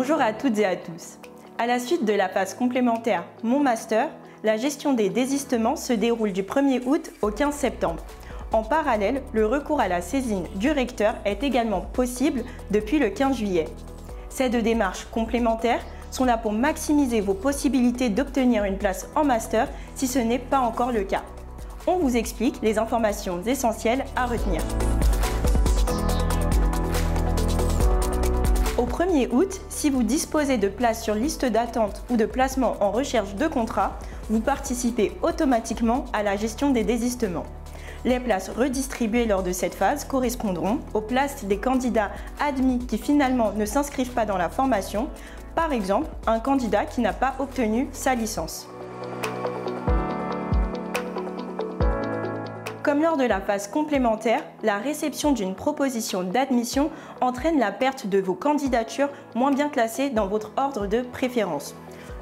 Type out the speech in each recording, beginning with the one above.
Bonjour à toutes et à tous. À la suite de la phase complémentaire Mon Master, la gestion des désistements se déroule du 1er août au 15 septembre. En parallèle, le recours à la saisine du recteur est également possible depuis le 15 juillet. Ces deux démarches complémentaires sont là pour maximiser vos possibilités d'obtenir une place en master si ce n'est pas encore le cas. On vous explique les informations essentielles à retenir. Au 1er août, si vous disposez de places sur liste d'attente ou de placement en recherche de contrat, vous participez automatiquement à la gestion des désistements. Les places redistribuées lors de cette phase correspondront aux places des candidats admis qui finalement ne s'inscrivent pas dans la formation, par exemple un candidat qui n'a pas obtenu sa licence. Comme lors de la phase complémentaire, la réception d'une proposition d'admission entraîne la perte de vos candidatures moins bien classées dans votre ordre de préférence.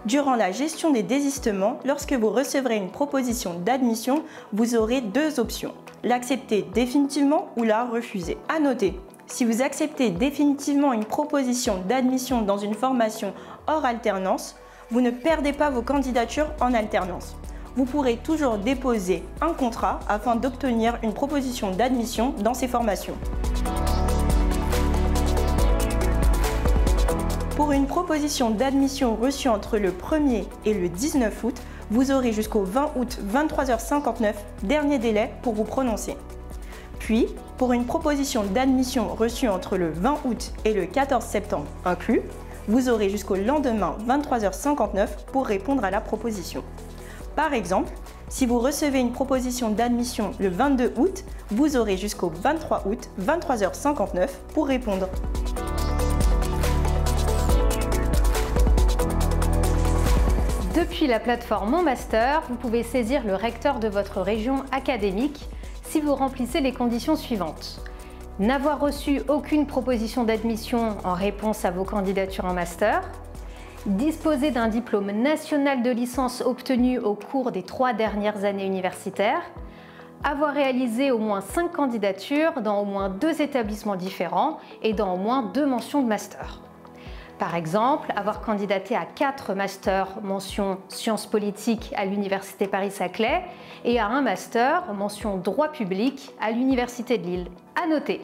Durant la gestion des désistements, lorsque vous recevrez une proposition d'admission, vous aurez deux options, l'accepter définitivement ou la refuser. À noter, si vous acceptez définitivement une proposition d'admission dans une formation hors alternance, vous ne perdez pas vos candidatures en alternance. Vous pourrez toujours déposer un contrat afin d'obtenir une proposition d'admission dans ces formations. Pour une proposition d'admission reçue entre le 1er et le 19 août, vous aurez jusqu'au 20 août 23h59, dernier délai pour vous prononcer. Puis, pour une proposition d'admission reçue entre le 20 août et le 14 septembre inclus, vous aurez jusqu'au lendemain 23h59 pour répondre à la proposition. Par exemple, si vous recevez une proposition d'admission le 22 août, vous aurez jusqu'au 23 août 23h59 pour répondre. Depuis la plateforme Mon Master, vous pouvez saisir le recteur de votre région académique si vous remplissez les conditions suivantes. N'avoir reçu aucune proposition d'admission en réponse à vos candidatures en master, disposer d'un diplôme national de licence obtenu au cours des 3 dernières années universitaires, avoir réalisé au moins 5 candidatures dans au moins 2 établissements différents et dans au moins 2 mentions de master. Par exemple, avoir candidaté à 4 masters mention sciences politiques à l'Université Paris-Saclay et à un master mention droit public à l'Université de Lille. À noter,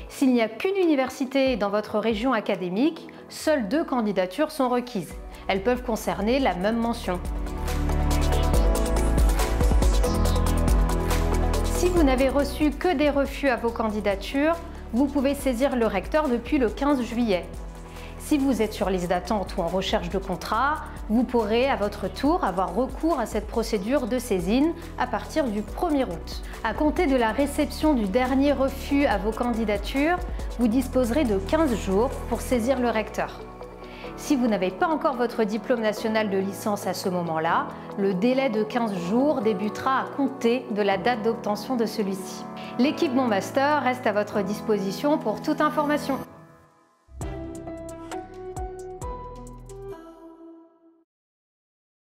s'il n'y a qu'une université dans votre région académique, seules 2 candidatures sont requises. Elles peuvent concerner la même mention. Si vous n'avez reçu que des refus à vos candidatures, vous pouvez saisir le recteur depuis le 15 juillet. Si vous êtes sur liste d'attente ou en recherche de contrat, vous pourrez à votre tour avoir recours à cette procédure de saisine à partir du 1er août. À compter de la réception du dernier refus à vos candidatures, vous disposerez de 15 jours pour saisir le recteur. Si vous n'avez pas encore votre diplôme national de licence à ce moment-là, le délai de 15 jours débutera à compter de la date d'obtention de celui-ci. L'équipe Mon Master reste à votre disposition pour toute information.